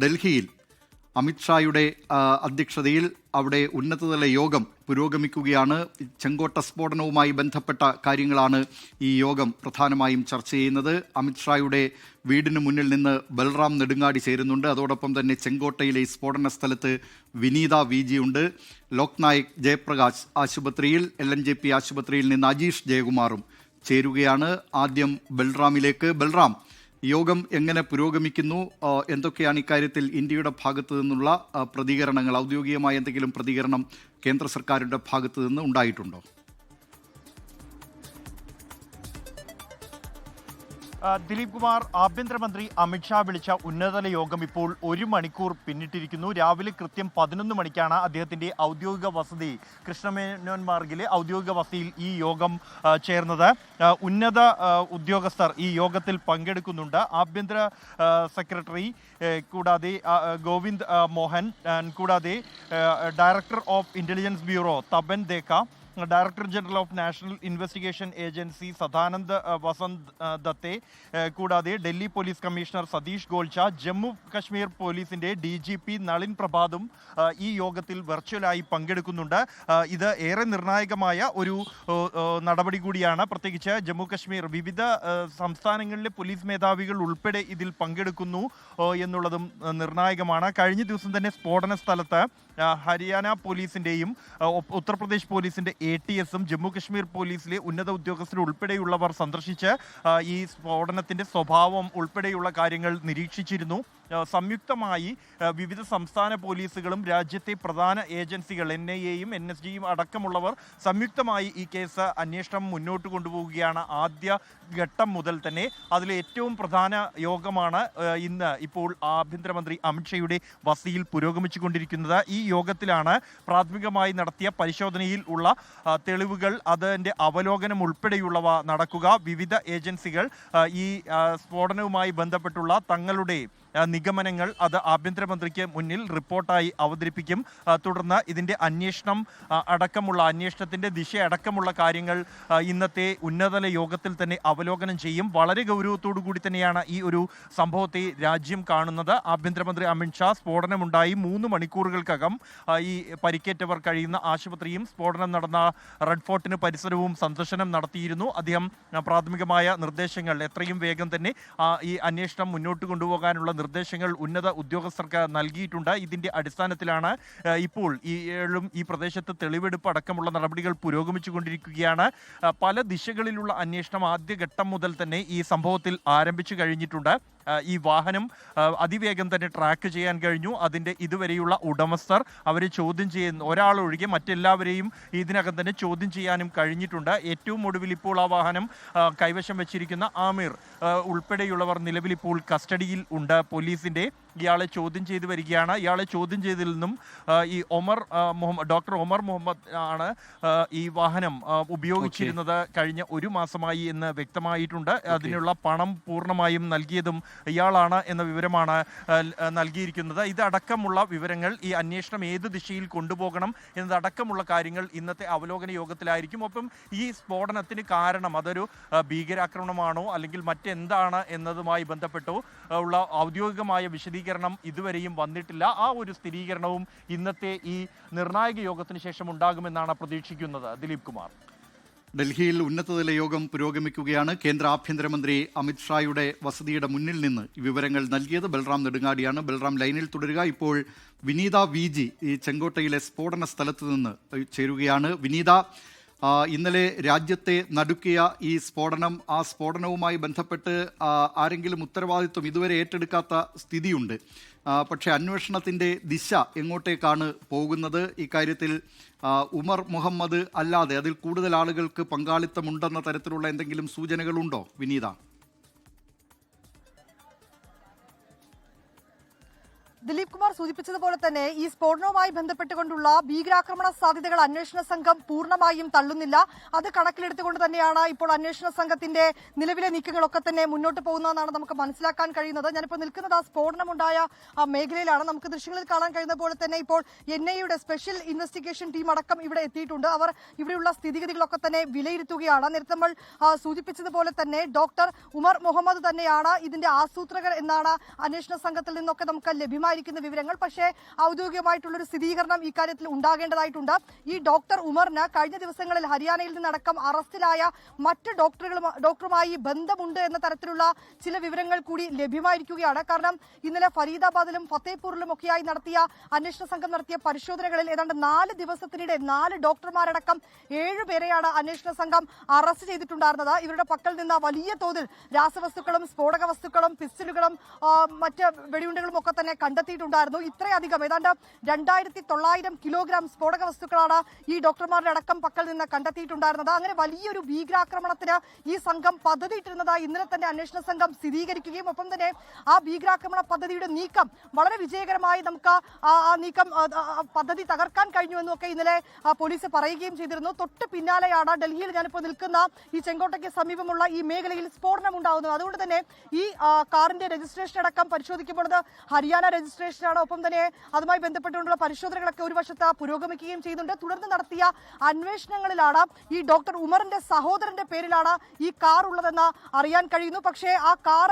ഡൽഹിയിൽ അമിത്ഷായുടെ അധ്യക്ഷതയിൽ അവിടെ ഉന്നതതല യോഗം പുരോഗമിക്കുകയാണ്. ചെങ്കോട്ട സ്ഫോടനവുമായി ബന്ധപ്പെട്ട കാര്യങ്ങളാണ് ഈ യോഗം പ്രധാനമായും ചർച്ച ചെയ്യുന്നത്. അമിത്ഷായുടെ വീടിന് മുന്നിൽ നിന്ന് ബൽറാം നെടുങ്ങാടി ചേരുന്നുണ്ട്. അതോടൊപ്പം തന്നെ ചെങ്കോട്ടയിലെ ഈ സ്ഫോടന സ്ഥലത്ത് വിനീത VG ഉണ്ട്. ലോക്നായക് ജയപ്രകാശ് ആശുപത്രിയിൽ, LNJP ആശുപത്രിയിൽ നിന്ന് അജീഷ് ജയകുമാറും ചേരുകയാണ്. ആദ്യം ബൽറാമിലേക്ക്. ബൽറാം, യോഗം എങ്ങനെ പുരോഗമിക്കുന്നു? എന്തൊക്കെയാണ് ഇക്കാര്യത്തിൽ ഇന്ത്യയുടെ ഭാഗത്തു നിന്നുള്ള പ്രതികരണങ്ങൾ? ഔദ്യോഗികമായ എന്തെങ്കിലും പ്രതികരണം കേന്ദ്ര സർക്കാരിൻ്റെ ഭാഗത്തു നിന്ന് ഉണ്ടായിട്ടുണ്ടോ? ദിലീപ് കുമാർ, ആഭ്യന്തരമന്ത്രി അമിത്ഷാ വിളിച്ച ഉന്നതതല യോഗം ഇപ്പോൾ 1 മണിക്കൂർ പിന്നിട്ടിരിക്കുന്നു. രാവിലെ കൃത്യം 11 മണിക്കാണ് അദ്ദേഹത്തിന്റെ ഔദ്യോഗിക വസതി കൃഷ്ണമേനോൻ മാർഗിലെ ഔദ്യോഗിക വസതിയിൽ ഈ യോഗം ചേർന്നത്. ഉന്നത ഉദ്യോഗസ്ഥർ ഈ യോഗത്തിൽ പങ്കെടുക്കുന്നുണ്ട്. ആഭ്യന്തര സെക്രട്ടറി കൂടാതെ ഗോവിന്ദ് മോഹൻ, കൂടാതെ director of Intelligence Bureau Tapan Deka, director general of National Investigation Agency Sadanand Vasant Date, കൂടാതെ ഡൽഹി പോലീസ് കമ്മീഷണർ സതീഷ് ഗോൾച്ച, ജമ്മു കശ്മീർ പോലീസിന്റെ DGP നളിൻ പ്രഭാതും ഈ യോഗത്തിൽ വെർച്വലായി പങ്കെടുക്കുന്നുണ്ട്. ഇത് ഏറെ നിർണായകമായ ഒരു നടപടി കൂടിയാണ്. പ്രത്യേകിച്ച് ജമ്മു കശ്മീർ വിവിധ സംസ്ഥാനങ്ങളിലെ പോലീസ് മേധാവികൾ ഉൾപ്പെടെ ഇതിൽ പങ്കെടുക്കുന്നു എന്നുള്ളതും നിർണായകമാണ്. കഴിഞ്ഞ ദിവസം തന്നെ സ്ഫോടന സ്ഥലത്ത് ഹരിയാന പോലീസിന്റെയും ഉത്തർപ്രദേശ് പോലീസിന്റെ ATSഉം ജമ്മു കശ്മീർ പോലീസിലെ ഉന്നത ഉദ്യോഗസ്ഥർ ഉൾപ്പെടെയുള്ളവർ സന്ദർശിച്ച് ഈ സ്ഫോടനത്തിന്റെ സ്വഭാവം ഉൾപ്പെടെയുള്ള കാര്യങ്ങൾ നിരീക്ഷിച്ചിരുന്നു. സംയുക്തമായി വിവിധ സംസ്ഥാന പോലീസുകളും രാജ്യത്തെ പ്രധാന ഏജൻസികൾ NIAയും NSGയും അടക്കമുള്ളവർ സംയുക്തമായി ഈ കേസ് അന്വേഷണം മുന്നോട്ട് കൊണ്ടുപോവുകയാണ്. ആദ്യ ഘട്ടം മുതൽ തന്നെ അതിലെ ഏറ്റവും പ്രധാന യോഗമാണ് ഇന്ന് ഇപ്പോൾ ആഭ്യന്തരമന്ത്രി അമിത്ഷായുടെ വസതിയിൽ പുരോഗമിച്ചുകൊണ്ടിരിക്കുന്നത്. ഈ യോഗത്തിലാണ് പ്രാഥമികമായി നടത്തിയ പരിശോധനയിൽ ഉള്ള തെളിവുകൾ, അതിൻ്റെ അവലോകനം ഉൾപ്പെടെയുള്ളവ നടക്കുക. വിവിധ ഏജൻസികൾ ഈ സ്ഫോടനവുമായി ബന്ധപ്പെട്ടുള്ള തങ്ങളുടെ നിഗമനങ്ങൾ അത് ആഭ്യന്തരമന്ത്രിക്ക് മുന്നിൽ റിപ്പോർട്ടായി അവതരിപ്പിക്കും. തുടർന്ന് ഇതിൻ്റെ അന്വേഷണത്തിൻ്റെ ദിശ അടക്കമുള്ള കാര്യങ്ങൾ ഇന്നത്തെ ഉന്നതതല യോഗത്തിൽ തന്നെ അവലോകനം ചെയ്യും. വളരെ ഗൗരവത്തോടു കൂടി തന്നെയാണ് ഈ ഒരു സംഭവത്തെ രാജ്യം കാണുന്നത്. ആഭ്യന്തരമന്ത്രി അമിത്ഷാ സ്ഫോടനമുണ്ടായി 3 മണിക്കൂറുകൾക്കകം ഈ പരിക്കേറ്റവർ കഴിയുന്ന ആശുപത്രിയും സ്ഫോടനം നടന്ന റെഡ് ഫോർട്ടിന് പരിസരവും സന്ദർശനം നടത്തിയിരുന്നു. അദ്ദേഹം പ്രാഥമികമായ നിർദ്ദേശങ്ങൾ എത്രയും വേഗം തന്നെ ഈ അന്വേഷണം മുന്നോട്ട് കൊണ്ടുപോകാനുള്ള നിർദ്ദേശങ്ങൾ ഉന്നത ഉദ്യോഗസ്ഥർക്ക് നൽകിയിട്ടുണ്ട്. ഇതിന്റെ അടിസ്ഥാനത്തിലാണ് ഇപ്പോൾ ഈ പ്രദേശത്ത് തെളിവെടുപ്പ് അടക്കമുള്ള നടപടികൾ പുരോഗമിച്ചുകൊണ്ടിരിക്കുകയാണ്. പല ദിശകളിലുള്ള അന്വേഷണം ആദ്യഘട്ടം മുതൽ തന്നെ ഈ സംഭവത്തിൽ ആരംഭിച്ചു കഴിഞ്ഞിട്ടുണ്ട്. ഈ വാഹനം അതിവേഗം തന്നെ ട്രാക്ക് ചെയ്യാൻ കഴിഞ്ഞു. അതിൻ്റെ ഇതുവരെയുള്ള ഉടമസ്ഥർ അവരെ ചോദ്യം ചെയ്യുന്ന ഒരാളൊഴികെ മറ്റെല്ലാവരെയും ഇതിനകം തന്നെ ചോദ്യം ചെയ്യാനും കഴിഞ്ഞിട്ടുണ്ട്. ഏറ്റവും ഒടുവിൽ ഇപ്പോൾ ആ വാഹനം കൈവശം വെച്ചിരിക്കുന്ന ആമിർ ഉൾപ്പെടെയുള്ളവർ നിലവിൽ ഇപ്പോൾ കസ്റ്റഡിയിൽ ഉണ്ട് പോലീസിൻ്റെ. ഇയാളെ ചോദ്യം ചെയ്ത് വരികയാണ്. ഇയാളെ ചോദ്യം ചെയ്തതിൽ നിന്നും ഈ ഡോക്ടർ ഒമർ മുഹമ്മദ് ആണ് ഈ വാഹനം ഉപയോഗിച്ചിരുന്നത് കഴിഞ്ഞ 1 മാസമായി എന്ന് വ്യക്തമായിട്ടുണ്ട്. അതിനുള്ള പണം പൂർണ്ണമായും നൽകിയതും ഇയാളാണ് എന്ന വിവരമാണ് നൽകിയിരിക്കുന്നത്. ഇതടക്കമുള്ള വിവരങ്ങൾ, ഈ അന്വേഷണം ഏത് ദിശയിൽ കൊണ്ടുപോകണം എന്നതടക്കമുള്ള കാര്യങ്ങൾ ഇന്നത്തെ അവലോകന യോഗത്തിലായിരിക്കും. ഒപ്പം ഈ സ്ഫോടനത്തിന് കാരണം അതൊരു ഭീകരാക്രമണമാണോ അല്ലെങ്കിൽ മറ്റെന്താണ് എന്നതുമായി ബന്ധപ്പെട്ടോ ഉള്ള ഔദ്യോഗികമായ വിശദീകരണം ഇതുവരെയും വന്നിട്ടില്ല. ആ ഒരു സ്ഥിരീകരണവും ഇന്നത്തെ ഈ നിർണായക യോഗത്തിന് ശേഷം ഉണ്ടാകുമെന്നാണ് പ്രതീക്ഷിക്കുന്നത്. ദിലീപ് കുമാർ, ഡൽഹിയിൽ ഉന്നതതല യോഗം പുരോഗമിക്കുകയാണ്. കേന്ദ്ര ആഭ്യന്തരമന്ത്രി അമിത്ഷായുടെ വസതിയുടെ മുന്നിൽ നിന്ന് വിവരങ്ങൾ നൽകിയത് ബൽറാം നെടുങ്ങാടിയാണ്. ബൽറാം, ലൈനിൽ തുടരുക. ഇപ്പോൾ വിനീത VG ഈ ചെങ്കോട്ടയിലെ സ്ഫോടന സ്ഥലത്ത് നിന്ന് ചേരുകയാണ്. വിനീത, ഇന്നലെ രാജ്യത്തെ നടുക്കിയ ഈ സ്ഫോടനം, ആ സ്ഫോടനവുമായി ബന്ധപ്പെട്ട് ആരെങ്കിലും ഉത്തരവാദിത്വം ഇതുവരെ ഏറ്റെടുക്കാത്ത സ്ഥിതിയുണ്ട്. പക്ഷേ അന്വേഷണത്തിൻ്റെ ദിശ എങ്ങോട്ടേക്കാണ് പോകുന്നത്? ഇക്കാര്യത്തിൽ ഉമർ മുഹമ്മദ് അല്ലാതെ അതിൽ കൂടുതൽ ആളുകൾക്ക് പങ്കാളിത്തമുണ്ടെന്ന തരത്തിലുള്ള എന്തെങ്കിലും സൂചനകളുണ്ടോ വിനീത? ദിലീപ് കുമാർ സൂചിപ്പിച്ചതുപോലെ തന്നെ ഈ സ്ഫോടനവുമായി ബന്ധപ്പെട്ടുകൊണ്ടുള്ള ഭീകരാക്രമണ സാധ്യതകൾ അന്വേഷണ സംഘം പൂർണ്ണമായും തള്ളുന്നില്ല. അത് കണക്കിലെടുത്തുകൊണ്ട് തന്നെയാണ് ഇപ്പോൾ അന്വേഷണ സംഘത്തിന്റെ നിലവിലെ നീക്കങ്ങളൊക്കെ തന്നെ മുന്നോട്ട് പോകുന്നതെന്നാണ് നമുക്ക് മനസ്സിലാക്കാൻ കഴിയുന്നത്. ഞാനിപ്പോൾ നിൽക്കുന്നത് ആ സ്ഫോടനമുണ്ടായ ആ മേഖലയിലാണ്. നമുക്ക് ദൃശ്യങ്ങളിൽ കാണാൻ കഴിയുന്ന പോലെ തന്നെ ഇപ്പോൾ NIA സ്പെഷ്യൽ ഇൻവെസ്റ്റിഗേഷൻ ടീം അടക്കം ഇവിടെ എത്തിയിട്ടുണ്ട്. അവർ ഇവിടെയുള്ള സ്ഥിതിഗതികളൊക്കെ തന്നെ വിലയിരുത്തുകയാണ്. നേരത്തെ നമ്മൾ സൂചിപ്പിച്ചതുപോലെ തന്നെ ഡോക്ടർ ഉമർ മുഹമ്മദ് തന്നെയാണ് ഇതിന്റെ ആസൂത്രകർ എന്നാണ് അന്വേഷണ സംഘത്തിൽ നിന്നൊക്കെ നമുക്ക് ലഭ്യമായിരിക്കുന്ന വിവരങ്ങൾ. പക്ഷേ ഔദ്യോഗികമായിട്ടുള്ളൊരു സ്ഥിരീകരണം ഇക്കാര്യത്തിൽ ഉണ്ടാകേണ്ടതായിട്ടുണ്ട്. ഈ ഡോക്ടർ ഉമറിന് കഴിഞ്ഞ ദിവസങ്ങളിൽ ഹരിയാനയിൽ നിന്നടക്കം അറസ്റ്റിലായ മറ്റ് ഡോക്ടറുമായി ബന്ധമുണ്ട് എന്ന തരത്തിലുള്ള ചില വിവരങ്ങൾ കൂടി ലഭ്യമായിരിക്കുകയാണ്. കാരണം ഇന്നലെ ഫരീദാബാദിലും ഫത്തേപൂരിലും ഒക്കെയായി അന്വേഷണ സംഘം നടത്തിയ പരിശോധനകളിൽ ഏതാണ്ട് 4 ദിവസത്തിനിടെ 4 ഡോക്ടർമാരടക്കം 7 പേരെയാണ് അന്വേഷണ സംഘം അറസ്റ്റ് ചെയ്തിട്ടുണ്ടായിരുന്നത്. ഇവരുടെ പക്കൽ നിന്ന് വലിയ തോതിൽ രാസവസ്തുക്കളും സ്ഫോടക വസ്തുക്കളും പിസ്റ്റലുകളും മറ്റ് വെടിയുണ്ടകളും ഒക്കെ തന്നെ കണ്ടെത്തിയിട്ടുണ്ടായിരുന്നു. ഇത്രയധികം ഏതാണ്ട് 2900 കിലോഗ്രാം സ്ഫോടക വസ്തുക്കളാണ് ഈ ഡോക്ടർമാരുടെ അടക്കം പക്കൽ നിന്ന് കണ്ടെത്തിയിട്ടുണ്ടായിരുന്നത്. അങ്ങനെ വലിയൊരു ഭീകരാക്രമണത്തിന് ഈ സംഘം പദ്ധതിയിട്ടിരുന്നതായി ഇന്നലെ തന്നെ അന്വേഷണ സംഘം സ്ഥിരീകരിക്കുകയും ഒപ്പം തന്നെ ആ ഭീകരാക്രമണ പദ്ധതിയുടെ നീക്കം വളരെ വിജയകരമായി നമുക്ക് ആ നീക്കം പദ്ധതി തകർക്കാൻ കഴിഞ്ഞുവെന്നും ഒക്കെ ഇന്നലെ പോലീസ് പറയുകയും ചെയ്തിരുന്നു. തൊട്ട് പിന്നാലെയാണ് ഡൽഹിയിൽ ഞാനിപ്പോൾ നിൽക്കുന്ന ഈ ചെങ്കോട്ടയ്ക്ക് സമീപമുള്ള ഈ മേഖലയിൽ സ്ഫോടനം ഉണ്ടാകുന്നത്. അതുകൊണ്ട് തന്നെ ഈ കാറിന്റെ രജിസ്ട്രേഷൻ അടക്കം പരിശോധിക്കുമ്പോൾ ഹരിയാന രജിസ്ട്രേഷനാണ്. ഒപ്പം തന്നെ അതുമായി ബന്ധപ്പെട്ടുകൊണ്ടുള്ള പരിശോധനകളൊക്കെ ഒരു വശത്ത് പുരോഗമിക്കുകയും ചെയ്യുന്നുണ്ട്. തുടർന്ന് നടത്തിയ അന്വേഷണങ്ങളിലാണ് ഈ ഡോക്ടർ ഉമറിന്റെ സഹോദരന്റെ പേരിലാണ് ഈ കാർ ഉള്ളതെന്ന് അറിയാൻ കഴിയുന്നു. പക്ഷേ ആ കാർ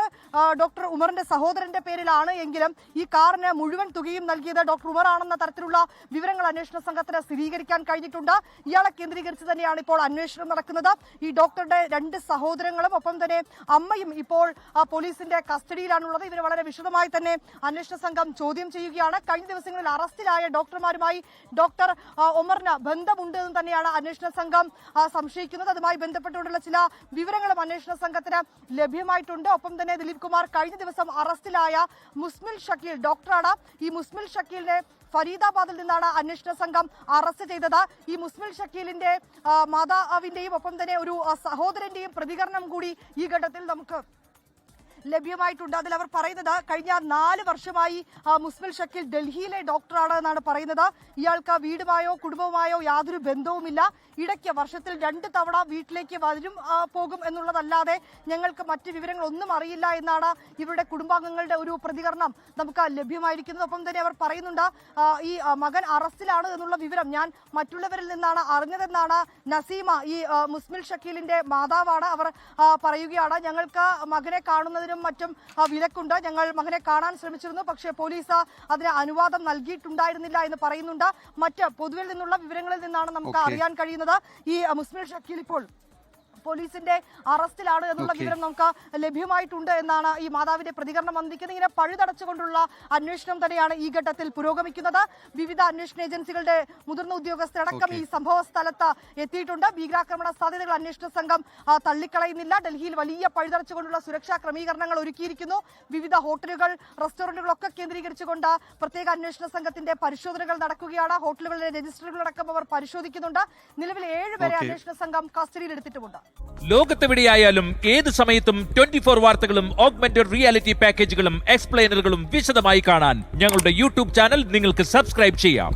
ഡോക്ടർ ഉമറിന്റെ സഹോദരന്റെ പേരിലാണ് എങ്കിലും ഈ കാറിന് മുഴുവൻ തുകയും നൽകിയത് ഡോക്ടർ ഉമർ ആണെന്ന തരത്തിലുള്ള വിവരങ്ങൾ അന്വേഷണ സംഘത്തിന് സ്ഥിരീകരിക്കാൻ കഴിഞ്ഞിട്ടുണ്ട്. ഇയാളെ കേന്ദ്രീകരിച്ച് തന്നെയാണ് ഇപ്പോൾ അന്വേഷണം നടക്കുന്നത്. ഈ ഡോക്ടറുടെ 2 സഹോദരങ്ങളും ഒപ്പം തന്നെ അമ്മയും ഇപ്പോൾ പോലീസിന്റെ കസ്റ്റഡിയിലാണുള്ളത്. ഇവരെ വളരെ വിശദമായി തന്നെ അന്വേഷണ സംഘം ചോദ്യം ചെയ്യുകയാണ്. കഴിഞ്ഞ ദിവസങ്ങളിൽ അറസ്റ്റിലായ ഡോക്ടർമാരുമായി ഡോക്ടർ ഉമറിന് ബന്ധമുണ്ട് എന്ന് തന്നെയാണ് അന്വേഷണ സംഘം സംശയിക്കുന്നത്. അതുമായി ബന്ധപ്പെട്ടുകൊണ്ടുള്ള ചില വിവരങ്ങളും അന്വേഷണ സംഘത്തിന് ലഭ്യമായിട്ടുണ്ട്. ഒപ്പം തന്നെ ദിലീപ് കുമാർ കഴിഞ്ഞ ദിവസം അറസ്റ്റിലായ മുസ്മിൽ ഷക്കീൽ ഡോക്ടറാണ്. ഈ മുസ്മിൽ ഷക്കീലിനെ ഫരീദാബാദിൽ നിന്നാണ് അന്വേഷണ സംഘം അറസ്റ്റ് ചെയ്തത്. ഈ മുസ്മിൽ ഷക്കീലിന്റെ മാതാവിന്റെയും ഒപ്പം തന്നെ ഒരു സഹോദരന്റെയും പ്രതികരണം കൂടി ഈ ഘട്ടത്തിൽ നമുക്ക് ലഭ്യമായിട്ടുണ്ട്. അതിൽ അവർ പറയുന്നത് കഴിഞ്ഞ 4 വർഷമായി മുസ്മിൽ ഷക്കീൽ ഡൽഹിയിലെ ഡോക്ടറാണ് എന്നാണ് പറയുന്നത്. ഇയാൾക്ക് വീടുമായോ കുടുംബവുമായോ യാതൊരു ബന്ധവുമില്ല. ഇടയ്ക്ക് വർഷത്തിൽ 2 തവണ വീട്ടിലേക്ക് വരും പോകും എന്നുള്ളതല്ലാതെ ഞങ്ങൾക്ക് മറ്റ് വിവരങ്ങളൊന്നും അറിയില്ല എന്നാണ് ഇവരുടെ കുടുംബാംഗങ്ങളുടെ ഒരു പ്രതികരണം നമുക്ക് ലഭ്യമായിരിക്കുന്നത്. ഒപ്പം തന്നെ അവർ പറയുന്നുണ്ട് ഈ മകൻ അറസ്റ്റിലാണ് എന്നുള്ള വിവരം ഞാൻ മറ്റുള്ളവരിൽ നിന്നാണ് അറിഞ്ഞതെന്നാണ് നസീമ, ഈ മുസ്മിൽ ഷക്കീലിന്റെ മാതാവാണ്. അവർ പറയുകയാണ്, ഞങ്ങൾക്ക് മകനെ കാണുന്നതിനും മറ്റും വിലക്കുണ്ട്. ഞങ്ങൾ മകനെ കാണാൻ ശ്രമിച്ചിരുന്നു, പക്ഷേ പോലീസ് അതിന് അനുവാദം നൽകിയിട്ടുണ്ടായിരുന്നില്ല എന്ന് പറയുന്നുണ്ട്. മറ്റ് പൊതുവിൽ നിന്നുള്ള വിവരങ്ങളിൽ നിന്നാണ് നമുക്ക് അറിയാൻ കഴിയുന്നത് ഈ മുസ്മിൽ ഷക്കീൽ ഇപ്പോൾ പോലീസിന്റെ അറസ്റ്റിലാണ് എന്നുള്ള വിവരം നമുക്ക് ലഭ്യമായിട്ടുണ്ട് എന്നാണ് ഈ മാതാവിന്റെ പ്രതികരണം വന്നിരിക്കുന്നത്. ഇങ്ങനെ പഴുതടച്ചുകൊണ്ടുള്ള അന്വേഷണം തന്നെയാണ് ഈ ഘട്ടത്തിൽ പുരോഗമിക്കുന്നത്. വിവിധ അന്വേഷണ ഏജൻസികളുടെ മുതിർന്ന ഉദ്യോഗസ്ഥരടക്കം ഈ സംഭവ സ്ഥലത്ത് എത്തിയിട്ടുണ്ട്. ഭീകരാക്രമണ സാധ്യതകൾ അന്വേഷണ സംഘം തള്ളിക്കളയുന്നില്ല. ഡൽഹിയിൽ വലിയ പഴുതടച്ചുകൊണ്ടുള്ള സുരക്ഷാ ക്രമീകരണങ്ങൾ ഒരുക്കിയിരിക്കുന്നു. വിവിധ ഹോട്ടലുകൾ, റെസ്റ്റോറന്റുകളൊക്കെ കേന്ദ്രീകരിച്ചുകൊണ്ട് പ്രത്യേക അന്വേഷണ സംഘത്തിന്റെ പരിശോധനകൾ നടക്കുകയാണ്. ഹോട്ടലുകളിലെ രജിസ്റ്ററുകളടക്കം അവർ പരിശോധിക്കുന്നുണ്ട്. നിലവിൽ 7 പേരെ അന്വേഷണ സംഘം കസ്റ്റഡിയിലെടുത്തിട്ടുമുണ്ട്. ലോകത്തെവിടെയായാലും ഏത് സമയത്തും 24 വാർത്തകളും ഓഗ്മെന്റഡ് റിയാലിറ്റി പാക്കേജുകളും എക്സ്പ്ലെയിനറുകളും വിശദമായി കാണാൻ ഞങ്ങളുടെ യൂട്യൂബ് ചാനൽ നിങ്ങൾക്ക് സബ്സ്ക്രൈബ് ചെയ്യാം.